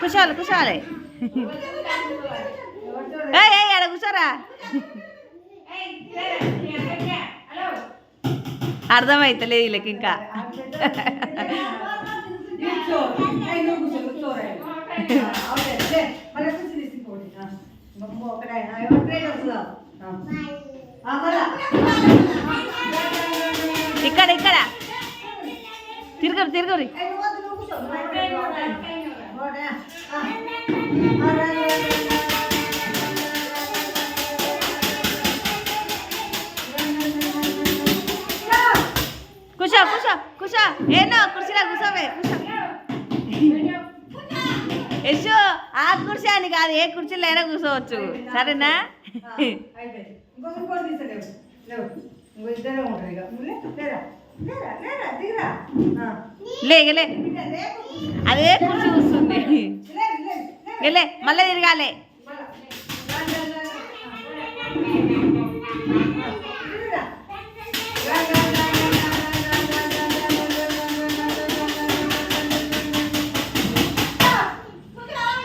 కుషాలు కుషాలే ఆడ కూర్చోరా అర్థమైతలేదు వీళ్ళకి ఇంకా ఇక్కడ ఇక్కడ తిరగరు తిరగరు కూర్చో కూర్చో కూర్చో ఏనో కుర్చీలో కూర్చోవే కూర్చో యశు ఆ కుర్చీ అని కాదు ఏ కుర్చీలో అయినా కూర్చోవచ్చు సరేనా లేగలే అదే కుర్చీ కూర్చుంది లే మళ్ళీ తిరగాలి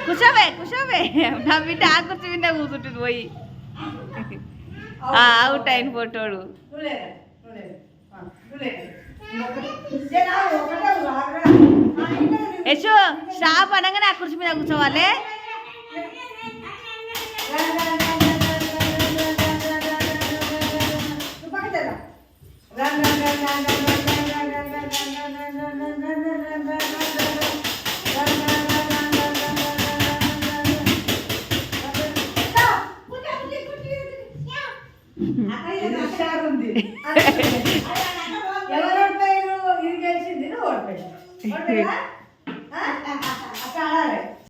కూర్చోవే కూర్చోవే నా బిడ్డ ఆ కుర్చీ విన్న కూర్చుంటుంది పోయి అవుట్ అయిన ఫోటోడు యశు షాప్ అనగానే ఆ కుర్చీ మీద కూర్చోవాలి ఎవరు ఇది గెలిచింది ఓడిపోయింది